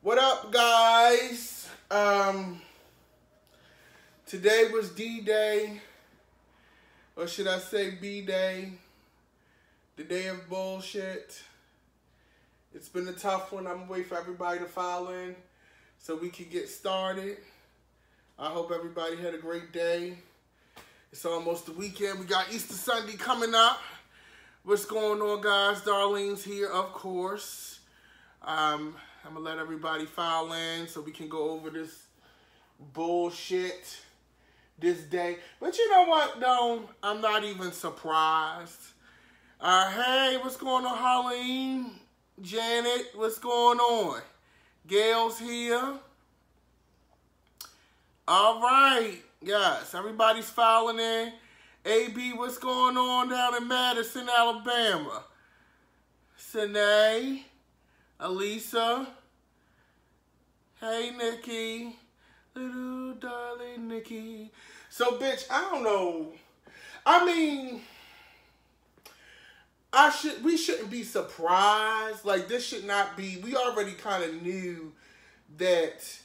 What up, guys? Today was D-Day, or should I say B-Day, the day of bullshit. It's been a tough one. I'm gonna wait for everybody to file in so we can get started. I hope everybody had a great day. It's almost the weekend. We got Easter Sunday coming up. What's going on, guys? Darlene's here, of course. I'm going to let everybody file in so we can go over this bullshit this day. But you know what, though? I'm not even surprised. Hey, what's going on, Harleen? Janet, what's going on? Gail's here. All right. Yes, everybody's filing in. AB, what's going on down in Madison, Alabama? Sine, Elisa. Hey, Nikki. Little darling Nikki. So, bitch, I don't know. I mean, we shouldn't be surprised. Like, this should not be. We already kind of knew that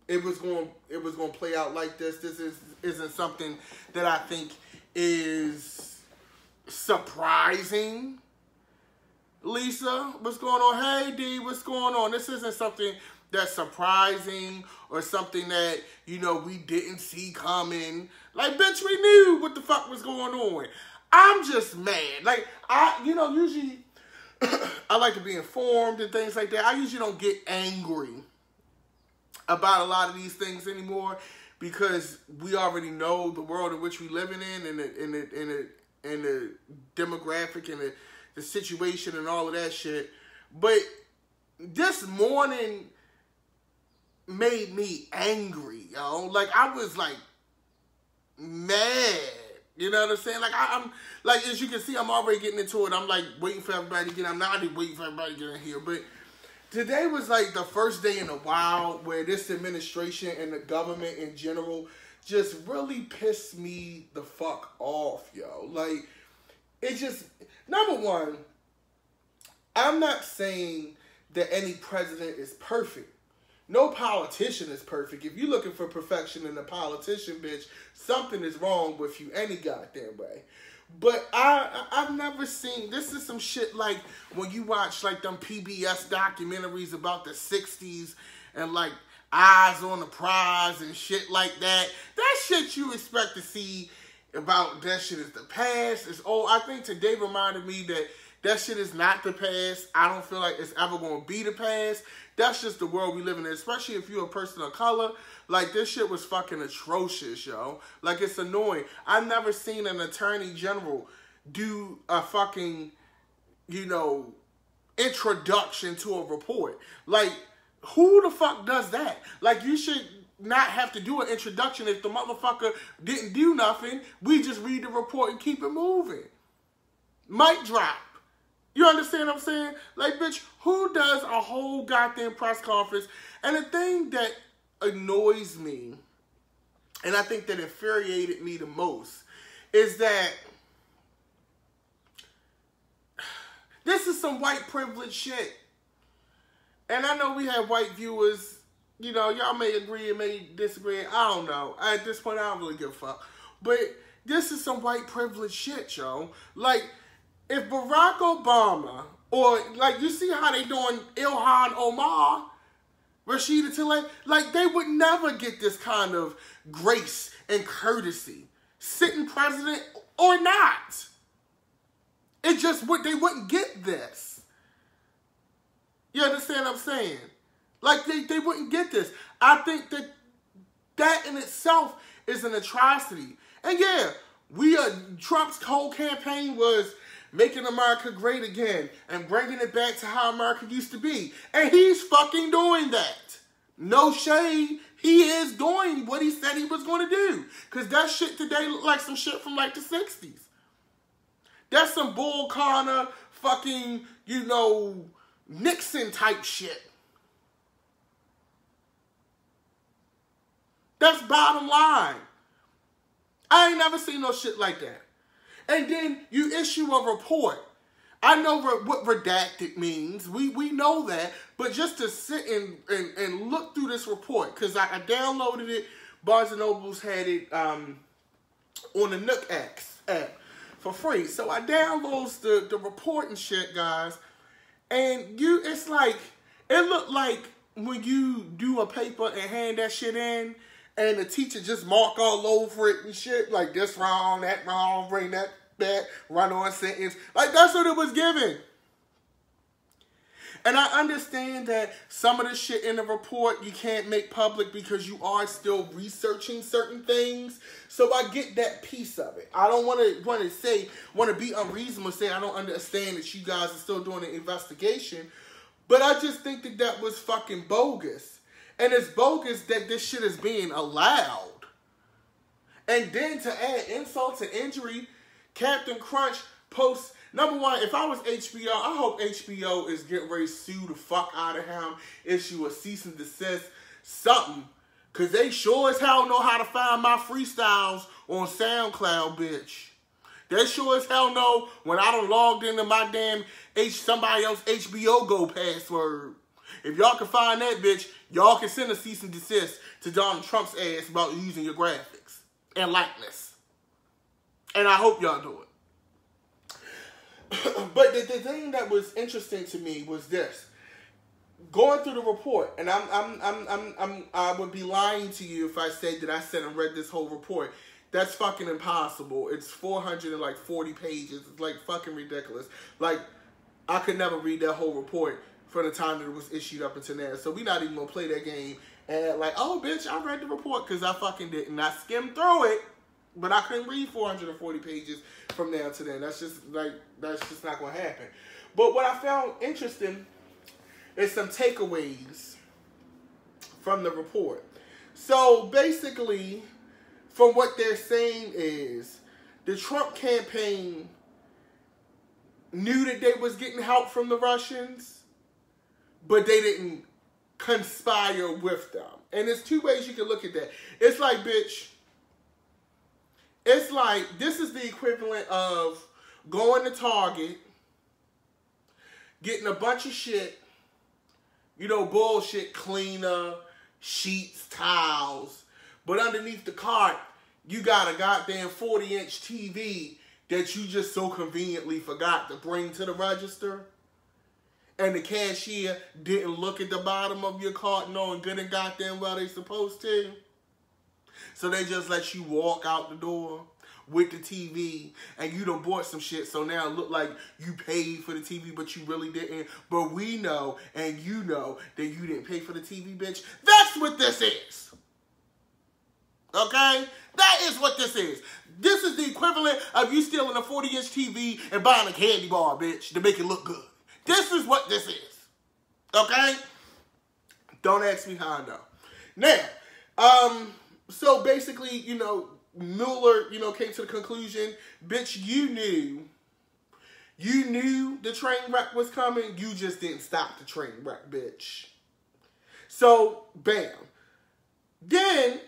it was going to play out like this. This isn't something that I think is surprising. Lisa, what's going on? Hey, D, what's going on? This isn't something that's surprising or something that, you know, we didn't see coming. Like, bitch, we knew what the fuck was going on. I'm just mad. Like, usually I like to be informed and things like that. I usually don't get angry about a lot of these things anymore because we already know the world in which we living in and the demographic and the situation and all of that shit. But this morning made me angry, yo. Like, I was like mad. You know what I'm saying? Like, I'm like, as you can see, I'm already getting into it. I'm like waiting for everybody to get. I'm not waiting for everybody to get in here, but today was like the first day in a while where this administration and the government in general just really pissed me the fuck off, yo. Like, it just, number one, I'm not saying that any president is perfect. No politician is perfect. If you're looking for perfection in a politician, bitch, something is wrong with you any goddamn way. But I've never seen, this is some shit like when you watch like them PBS documentaries about the 60s and like Eyes on the Prize and shit like that. That shit you expect to see about that shit is the past. It's old. I think today reminded me that shit is not the past. I don't feel like it's ever going to be the past. That's just the world we live in, especially if you're a person of color. Like, this shit was fucking atrocious, yo. Like, it's annoying. I've never seen an attorney general do a fucking, introduction to a report. Like, who the fuck does that? Like, you should not have to do an introduction if the motherfucker didn't do nothing. We just read the report and keep it moving. Mic drop. You understand what I'm saying? Like, bitch, who does a whole goddamn press conference? And the thing that annoys me, and I think that infuriated me the most, is that this is some white privilege shit. And I know we have white viewers, y'all may agree and may disagree. I don't know. At this point, I don't really give a fuck. But this is some white privilege shit, yo. Like, if Barack Obama, or like you see how they doing Ilhan Omar, Rashida Tlaib, like they would never get this kind of grace and courtesy, sitting president or not. It just they wouldn't get this. You understand what I'm saying? Like they wouldn't get this. I think that in itself is an atrocity. And yeah, Trump's whole campaign was making America great again and bringing it back to how America used to be. And he's fucking doing that. No shade. He is doing what he said he was going to do. Because that shit today looked like some shit from like the 60s. That's some Bull Connor fucking, Nixon type shit. That's bottom line. I ain't never seen no shit like that. And then you issue a report I know what redacted means. We know that. But just to sit and look through this report, because I downloaded it. Barnes & Noble's had it on the Nook app for free. So I downloads the report and shit, guys. And it's like, it looked like when you do a paper and hand that shit in, and the teacher just mark all over it and shit, like this wrong, that wrong, bring that back, run on sentence. Like, that's what it was given. And I understand that some of the shit in the report you can't make public because you are still researching certain things. So I get that piece of it. I don't want to be unreasonable and say I don't understand that you guys are still doing an investigation. But I just think that was fucking bogus. And it's bogus that this shit is being allowed. And then to add insult to injury, Captain Crunch posts, number one, if I was HBO, I hope HBO is getting ready to sue the fuck out of him, issue a cease and desist, something. Because they sure as hell know how to find my freestyles on SoundCloud, bitch. They sure as hell know when I done logged into my damn somebody else HBO Go password. If y'all can find that bitch, y'all can send a cease and desist to Donald Trump's ass about using your graphics and likeness. And I hope y'all do it. But the thing that was interesting to me was this. Going through the report, and I would be lying to you if I said that I sat and read this whole report. That's fucking impossible. It's 440 pages. It's like fucking ridiculous. Like, I could never read that whole report from the time that it was issued up until now. So we not even gonna play that game and like, oh bitch, I read the report, because I fucking didn't. I skimmed through it, but I couldn't read 440 pages from now to then. That's just not gonna happen. But what I found interesting is some takeaways from the report. So basically, from what they're saying is, the Trump campaign knew that they was getting help from the Russians, but they didn't conspire with them. And there's two ways you can look at that. It's like, bitch, it's like, this is the equivalent of going to Target, getting a bunch of shit, you know, bullshit, cleaner, sheets, towels, but underneath the cart, you got a goddamn 40-inch TV that you just so conveniently forgot to bring to the register. And the cashier didn't look at the bottom of your cart knowing good and goddamn well they supposed to. So they just let you walk out the door with the TV, and you done bought some shit, so now it look like you paid for the TV, but you really didn't. But we know, and you know, that you didn't pay for the TV, bitch. That's what this is. Okay? That is what this is. This is the equivalent of you stealing a 40-inch TV and buying a candy bar, bitch, to make it look good. This is what this is. Okay? Don't ask me how I know. Now, so basically, you know, Mueller, you know, came to the conclusion, bitch, you knew the train wreck was coming, you just didn't stop the train wreck, bitch. So, bam. Then,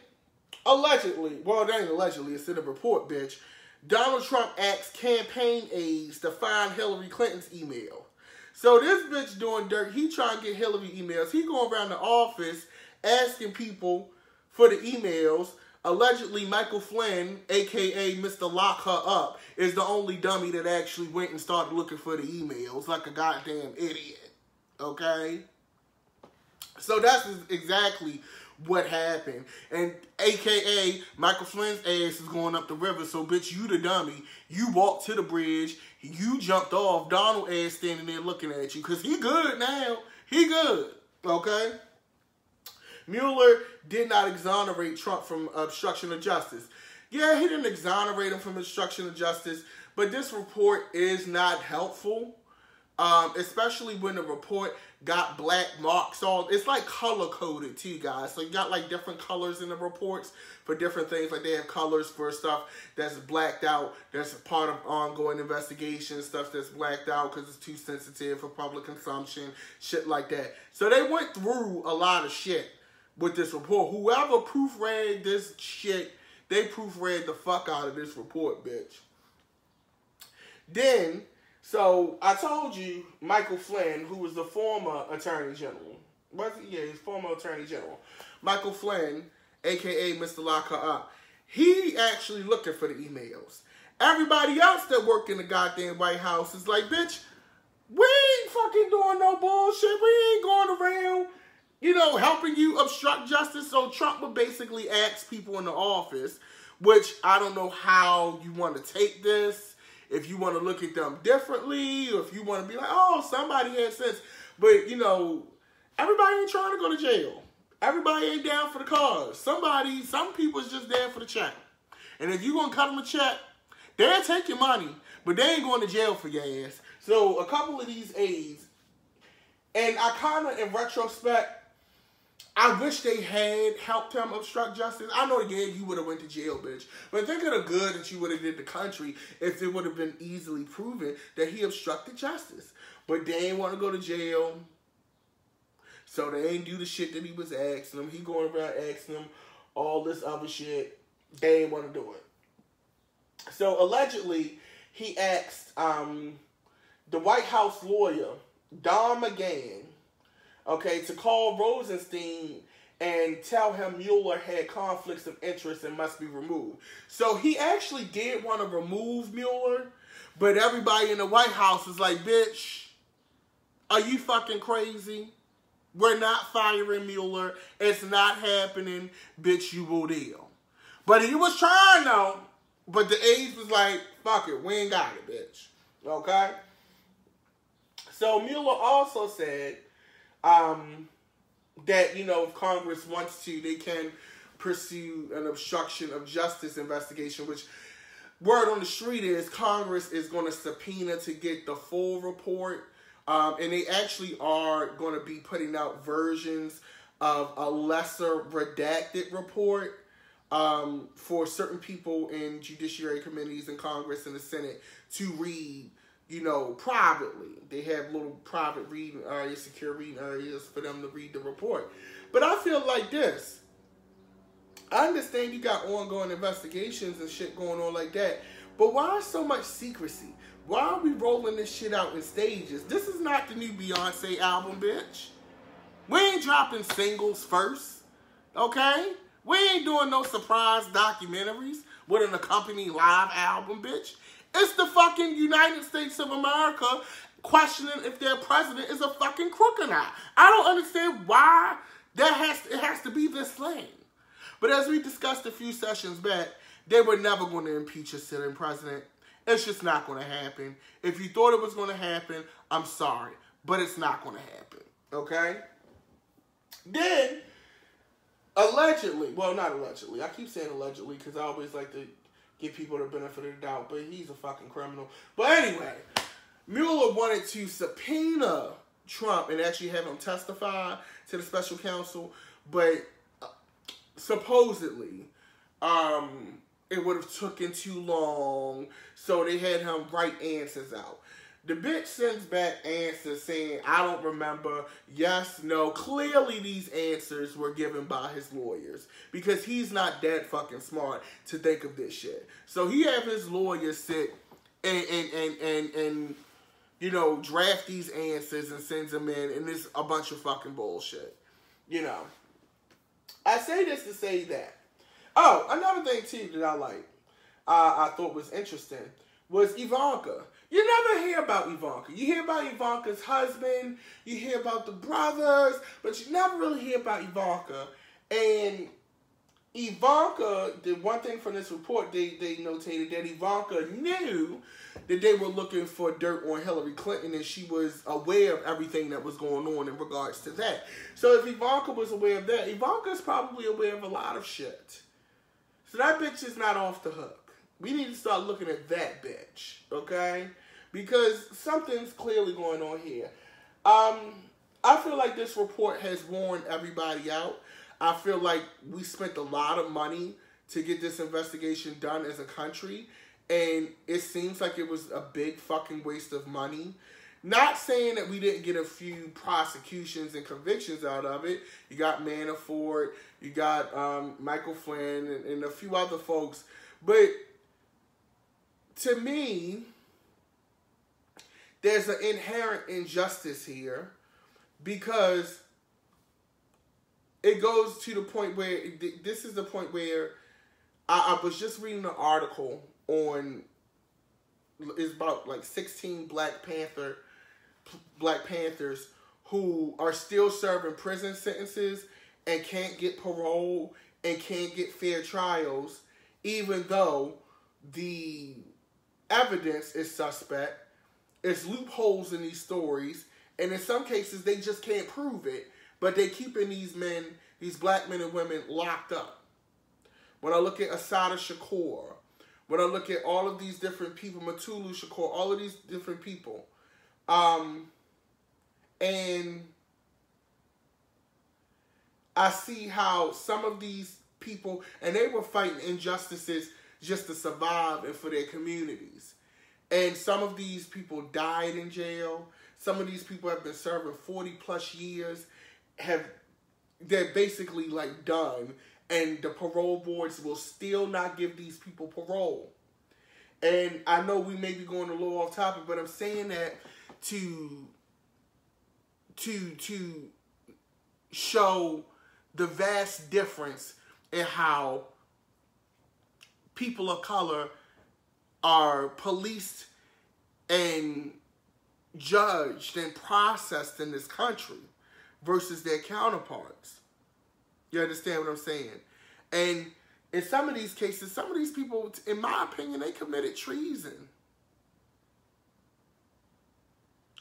allegedly, well, that ain't allegedly, it's in the report, bitch, Donald Trump asked campaign aides to find Hillary Clinton's email. So this bitch doing dirt, he trying to get Hillary emails. He going around the office asking people for the emails. Allegedly, Michael Flynn, a.k.a. Mr. Lock Her Up, is the only dummy that actually went and started looking for the emails like a goddamn idiot. Okay? So that's exactly what happened. And a.k.a. Michael Flynn's ass is going up the river, so bitch, you the dummy. You walked to the bridge, you jumped off, Donald ass standing there looking at you, because he good now. He good. Okay? Mueller did not exonerate Trump from obstruction of justice. Yeah, he didn't exonerate him from obstruction of justice, but this report is not helpful, especially when the report got black marks on. It's like color-coded too, guys. So you got like different colors in the reports for different things. Like they have colors for stuff that's blacked out, that's part of ongoing investigation, stuff that's blacked out because it's too sensitive for public consumption, shit like that. So they went through a lot of shit with this report. Whoever proofread this shit, they proofread the fuck out of this report, bitch. Then, So I told you Michael Flynn, who was the former Attorney General. Was he? Yeah, he's former Attorney General. Michael Flynn, a.k.a. Mr. Lock Her Up. He actually looking for the emails. Everybody else that worked in the goddamn White House is like, bitch, we ain't fucking doing no bullshit. We ain't going around, helping you obstruct justice. So Trump would basically ask people in the office, which I don't know how you want to take this, if you want to look at them differently, or if you want to be like, oh, somebody had sense. But, everybody ain't trying to go to jail. Everybody ain't down for the cause. Some people is just there for the check. And if you going to cut them a check, they'll take your money, but they ain't going to jail for your ass. So a couple of these aides, and I kind of, in retrospect, I wish they had helped him obstruct justice. I know, again, you would have went to jail, bitch. But think of the good that you would have did the country if it would have been easily proven that he obstructed justice. But they ain't want to go to jail. So they ain't do the shit that he was asking them. He going around asking them all this other shit. They ain't want to do it. So allegedly, he asked the White House lawyer, Don McGahn, to call Rosenstein and tell him Mueller had conflicts of interest and must be removed. So he actually did want to remove Mueller, but everybody in the White House is like, bitch, are you fucking crazy? We're not firing Mueller. It's not happening. Bitch, you will deal. But he was trying, though. But the aides was like, fuck it, we ain't got it, bitch. Okay? So Mueller also said that, if Congress wants to, they can pursue an obstruction of justice investigation, which word on the street is Congress is going to subpoena to get the full report. And they actually are going to be putting out versions of a lesser redacted report for certain people in judiciary committees in Congress and the Senate to read, privately. They have little private reading areas, secure reading areas for them to read the report. But I feel like this. I understand you got ongoing investigations and shit going on like that, but why so much secrecy? Why are we rolling this shit out in stages? This is not the new Beyonce album, bitch. We ain't dropping singles first, okay? We ain't doing no surprise documentaries with an accompanying live album, bitch. It's the fucking United States of America questioning if their president is a fucking crook or not. I don't understand why it has to be this lame. But as we discussed a few sessions back, they were never going to impeach a sitting president. It's just not going to happen. If you thought it was going to happen, I'm sorry. But it's not going to happen. Okay? Then, allegedly, well, not allegedly. I keep saying allegedly because I always like to give people the benefit of the doubt. But he's a fucking criminal. But anyway, Mueller wanted to subpoena Trump and actually have him testify to the special counsel. But supposedly, it would have taken too long, so they had him write answers out. The bitch sends back answers saying, I don't remember, yes, no. Clearly these answers were given by his lawyers because he's not that fucking smart to think of this shit. So he have his lawyers sit and draft these answers and sends them in, and it's a bunch of fucking bullshit. I say this to say that. Oh, another thing, too, that I thought was interesting was Ivanka. You never hear about Ivanka. You hear about Ivanka's husband. You hear about the brothers. But you never really hear about Ivanka. And Ivanka, the one thing from this report, they notated that Ivanka knew that they were looking for dirt on Hillary Clinton, and she was aware of everything that was going on in regards to that. So if Ivanka was aware of that, Ivanka's probably aware of a lot of shit. So that bitch is not off the hook. We need to start looking at that bitch, okay? Because something's clearly going on here. I feel like this report has worn everybody out. I feel like we spent a lot of money to get this investigation done as a country, and it seems like it was a big fucking waste of money. Not saying that we didn't get a few prosecutions and convictions out of it. You got Manafort, you got Michael Flynn, and a few other folks. But to me, there's an inherent injustice here because it goes to the point where, this is the point where I was just reading an article on, it's about like 16 Black Panthers who are still serving prison sentences and can't get parole and can't get fair trials, even though the evidence is suspect. It's loopholes in these stories, and in some cases they just can't prove it, but they're keeping these men, these black men and women, locked up. When I look at Assata Shakur, when I look at all of these different people, Mutulu Shakur, all of these different people, and I see how some of these people, and they were fighting injustices just to survive and for their communities. And some of these people died in jail. Some of these people have been serving 40 plus years. They're basically like done. And the parole boards will still not give these people parole. And I know we may be going a little off topic, but I'm saying that to show the vast difference in how people of color are policed and judged and processed in this country versus their counterparts. You understand what I'm saying? And in some of these cases, some of these people, in my opinion, they committed treason.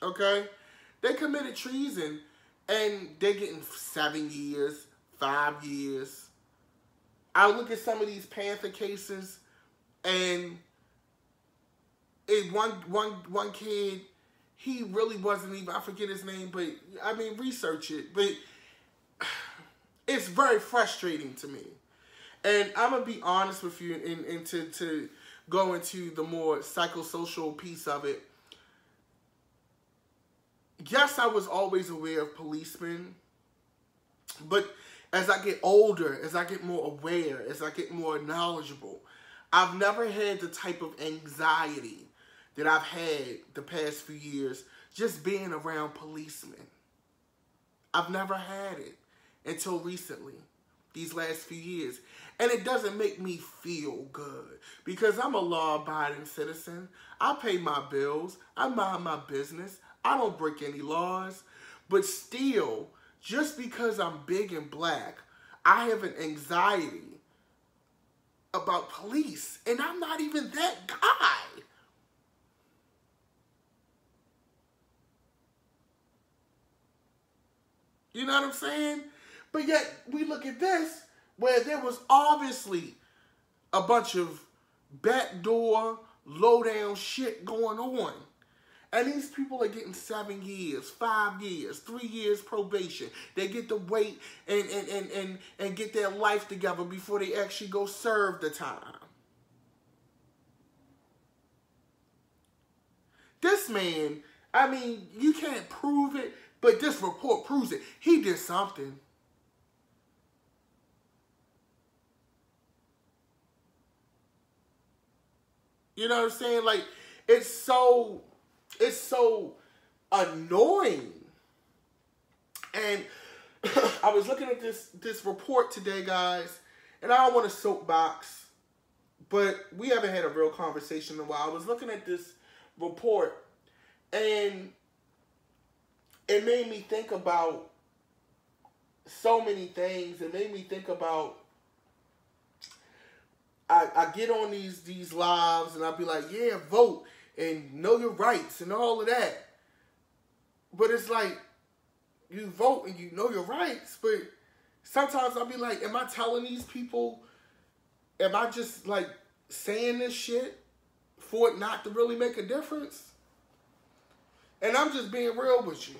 Okay? They committed treason, and they're getting 7 years, 5 years. I look at some of these Panther cases, and one kid, he really wasn't even, I forget his name, but I mean, research it. But it's very frustrating to me. And I'm going to be honest with you, and to go into the more psychosocial piece of it. Yes, I was always aware of policemen, but as I get older, as I get more aware, as I get more knowledgeable, I've never had the type of anxiety that I've had the past few years just being around policemen. I've never had it until recently, these last few years. And it doesn't make me feel good because I'm a law-abiding citizen. I pay my bills. I mind my business. I don't break any laws. But still, just because I'm big and black, I have an anxiety about police. And I'm not even that guy. You know what I'm saying? But yet, we look at this, where there was obviously a bunch of backdoor, low-down shit going on. And these people are getting 7 years, 5 years, 3 years probation. They get to wait and get their life together before they actually go serve the time. This man, I mean, you can't prove it, but this report proves it. He did something. You know what I'm saying? Like, it's so annoying. And I was looking at this report today, guys, and I don't want to soapbox, but we haven't had a real conversation in a while. I was looking at this report, and it made me think about so many things. It made me think about, I get on these lives and I'll be like, yeah, vote and know your rights and all of that. But it's like, you vote and you know your rights, but sometimes I'll be like, am I telling these people, am I just like saying this shit for it not to really make a difference? And I'm just being real with you.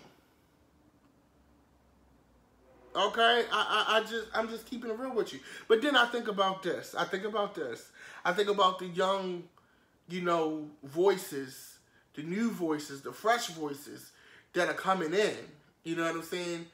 Okay, I'm just keeping it real with you. But then I think about this. I think about the young, voices, the new voices, the fresh voices that are coming in. You know what I'm saying?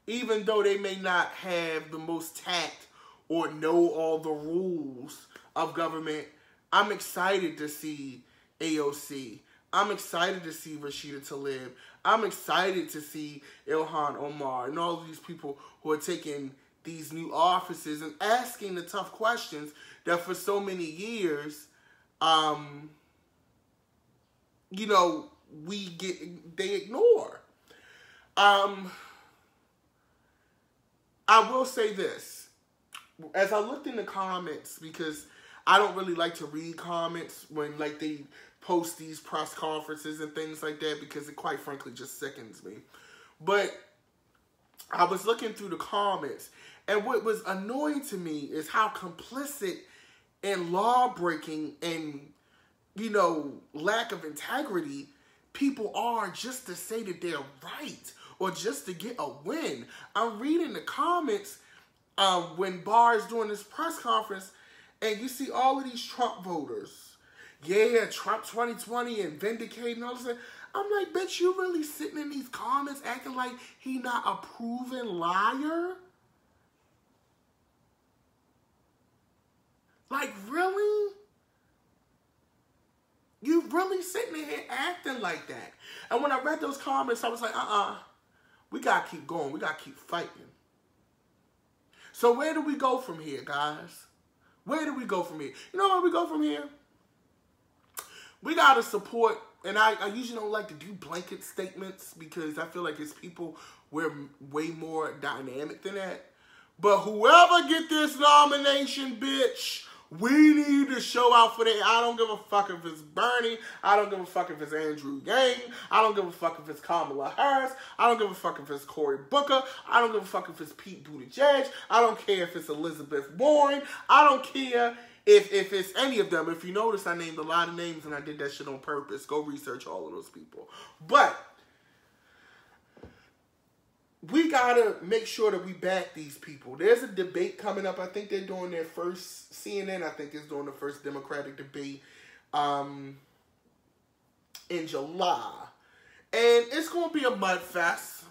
Even though they may not have the most tact or know all the rules of government, I'm excited to see AOC. I'm excited to see Rashida Tlaib. I'm excited to see Ilhan Omar and all of these people who are taking these new offices and asking the tough questions that for so many years, you know, they ignore. I will say this. As I looked in the comments, because I don't really like to read comments when like they post these press conferences and things like that, because it quite frankly just sickens me. But I was looking through the comments, and what was annoying to me is how complicit in law breaking and, you know, lack of integrity people are just to say that they're right or just to get a win. I'm reading the comments when Barr is doing this press conference, and you see all of these Trump voters. Yeah, Trump 2020 and vindicating all this. I'm like, bitch, you really sitting in these comments acting like he not a proven liar? Like, really? You really sitting in here acting like that? And when I read those comments, I was like, we got to keep going. We got to keep fighting. So where do we go from here, guys? Where do we go from here? You know where we go from here? We got to support, and I usually don't like to do blanket statements because I feel like it's people we're way more dynamic than that. But whoever get this nomination, bitch, we need to show out for that. I don't give a fuck if it's Bernie. I don't give a fuck if it's Andrew Yang. I don't give a fuck if it's Kamala Harris. I don't give a fuck if it's Cory Booker. I don't give a fuck if it's Pete Buttigieg. I don't care if it's Elizabeth Warren. I don't care if it's any of them. If you notice, I named a lot of names and I did that shit on purpose. Go research all of those people. But we gotta make sure that we back these people. There's a debate coming up. I think they're doing their first, CNN, I think is doing the first Democratic debate in July. And it's gonna be a mud fest.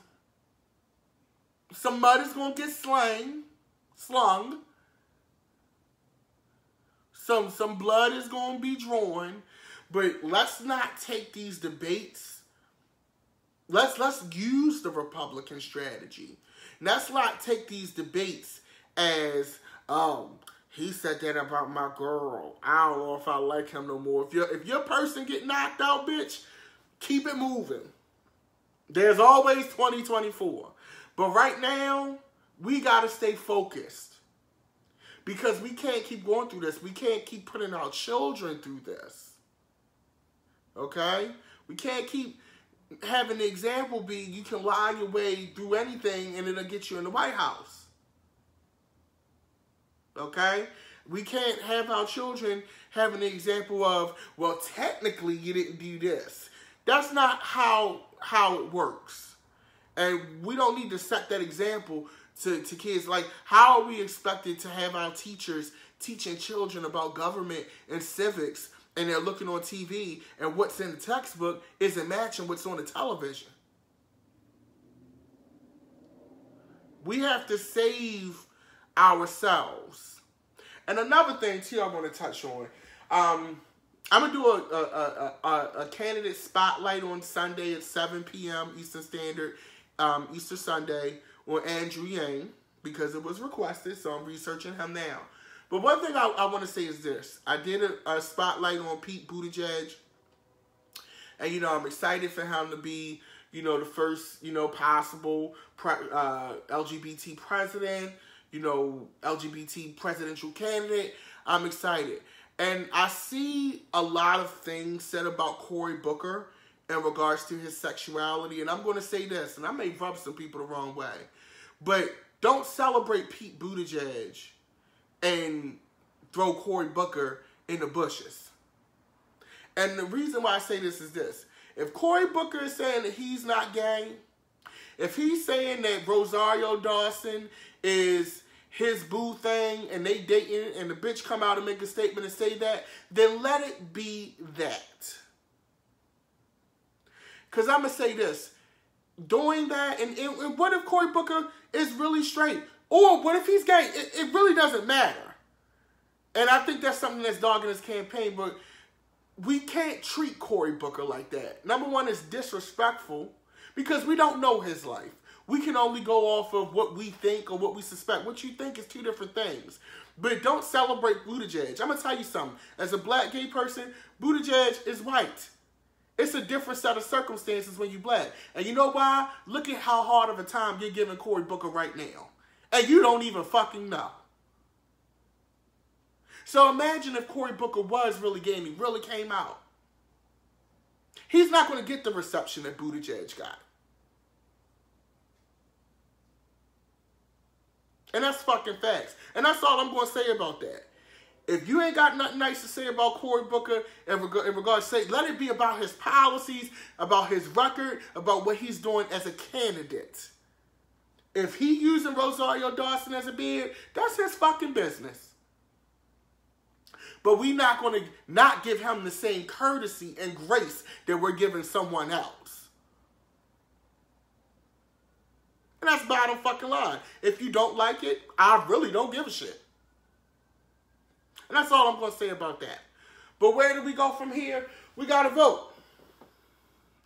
Some mud is gonna get slung. Some blood is gonna be drawn. But let's not take these debates. Let's use the Republican strategy. Let's not take these debates as, he said that about my girl. I don't know if I like him no more. If your person get knocked out, bitch, keep it moving. There's always 2024. But right now, we got to stay focused. Because we can't keep going through this. We can't keep putting our children through this. Okay? We can't keep having the example be you can lie your way through anything and it'll get you in the White House. Okay? We can't have our children having the example of, well, technically you didn't do this. That's not how it works. And we don't need to set that example to kids. Like, how are we expected to have our teachers teaching children about government and civics, and they're looking on TV, and what's in the textbook isn't matching what's on the television? We have to save ourselves. And another thing, too, I want to touch on. I'm going to do a candidate spotlight on Sunday at 7 p.m. Eastern Standard, Easter Sunday, on Andrew Yang, because it was requested, so I'm researching him now. But one thing I want to say is this. I did a spotlight on Pete Buttigieg. And, you know, I'm excited for him to be, you know, the first, you know, possible LGBT president, you know, LGBT presidential candidate. I'm excited. And I see a lot of things said about Cory Booker in regards to his sexuality. And I'm going to say this, and I may rub some people the wrong way, but don't celebrate Pete Buttigieg and throw Cory Booker in the bushes. And the reason why I say this is this. If Cory Booker is saying that he's not gay, if he's saying that Rosario Dawson is his boo thing and they dating and the bitch come out and make a statement and say that, then let it be that. Because I'm going to say this. Doing that, and what if Cory Booker is really straight? Or what if he's gay? It really doesn't matter. And I think that's something that's dogging his campaign. But we can't treat Cory Booker like that. Number one, it's disrespectful because we don't know his life. We can only go off of what we think or what we suspect. What you think is two different things. But don't celebrate Buttigieg. I'm going to tell you something. As a black gay person, Buttigieg is white. It's a different set of circumstances when you black. And you know why? Look at how hard of a time you're giving Cory Booker right now. And you don't even fucking know. So imagine if Cory Booker was really gay and he really came out. He's not going to get the reception that Buttigieg got. And that's fucking facts. And that's all I'm going to say about that. If you ain't got nothing nice to say about Cory Booker in regards to say, let it be about his policies, about his record, about what he's doing as a candidate. If he using Rosario Dawson as a bid, that's his fucking business. But we not going to not give him the same courtesy and grace that we're giving someone else. And that's bottom fucking line. If you don't like it, I really don't give a shit. And that's all I'm going to say about that. But where do we go from here? We got to vote.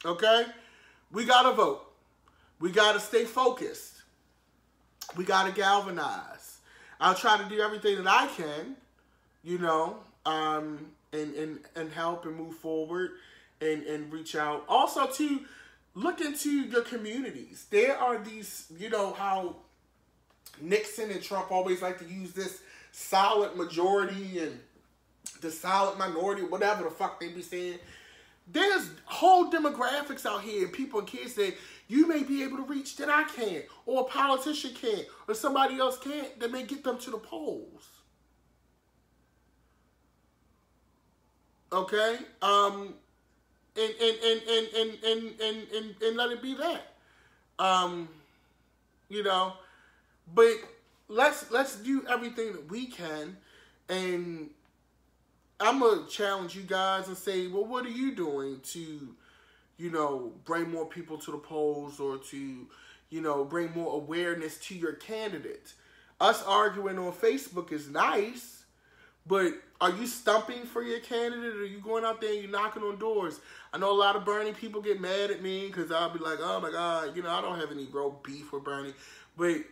Okay? We got to vote. We got to stay focused. We got to galvanize. I'll try to do everything that I can, you know, and help and move forward and reach out. Also, to look into your communities. There are these, you know, how Nixon and Trump always like to use this solid majority and the solid minority, whatever the fuck they be saying. There's whole demographics out here, and people and kids that you may be able to reach that I can't, or a politician can't, or somebody else can't, that may get them to the polls. Okay? And let it be that. You know, but let's do everything that we can, and I'm going to challenge you guys and say, well, what are you doing to, you know, bring more people to the polls, or to, you know, bring more awareness to your candidate? Us arguing on Facebook is nice, but are you stumping for your candidate? Or are you going out there and you're knocking on doors? I know a lot of Bernie people get mad at me because I'll be like, oh my God, you know, I don't have any real beef with Bernie. But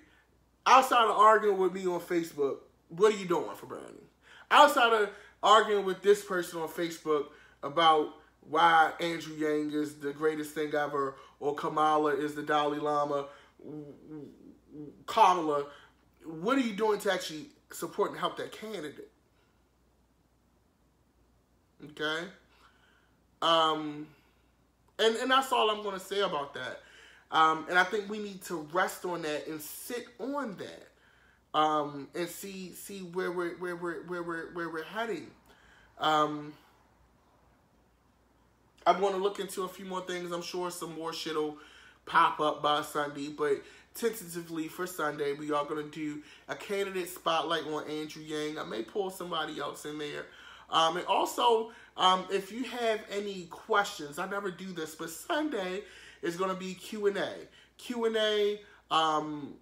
outside of arguing with me on Facebook, what are you doing for Bernie? Outside of arguing with this person on Facebook about why Andrew Yang is the greatest thing ever, or Kamala is the Dalai Lama, Kamala, what are you doing to actually support and help that candidate? Okay? And that's all I'm going to say about that. And I think we need to rest on that and sit on that. And see where we're heading. I want to look into a few more things. I'm sure some more shit will pop up by Sunday, but tentatively for Sunday, we are going to do a candidate spotlight on Andrew Yang. I may pull somebody else in there. And also, if you have any questions, I never do this, but Sunday is going to be Q&A. Q&A, inbox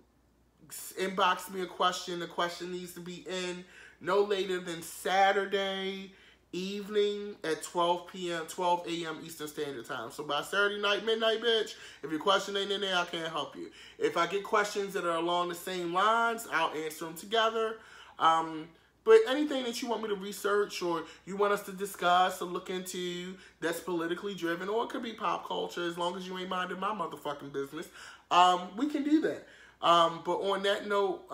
me a question. The question needs to be in no later than Saturday evening at 12 a.m. Eastern Standard Time. So by Saturday night, midnight, bitch, if your question ain't in there, I can't help you. If I get questions that are along the same lines, I'll answer them together. But anything that you want me to research, or you want us to discuss or look into that's politically driven, or it could be pop culture, as long as you ain't minding my motherfucking business, we can do that. But on that note,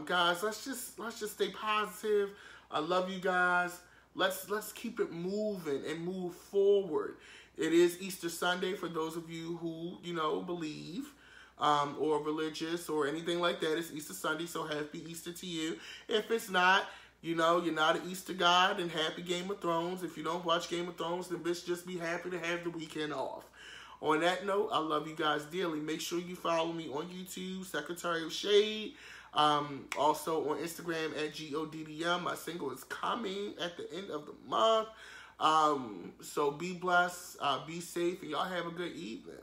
guys, let's just stay positive. I love you guys. Let's keep it moving and move forward. It is Easter Sunday for those of you who, you know, believe, or religious or anything like that. It's Easter Sunday, so happy Easter to you. If it's not, you know, you're not an Easter guy, then happy Game of Thrones. If you don't watch Game of Thrones, then bitch, just be happy to have the weekend off. On that note, I love you guys dearly. Make sure you follow me on YouTube, Secretary of Shade. Also on Instagram at GODDM. My single is coming at the end of the month. So be blessed, be safe, and y'all have a good evening.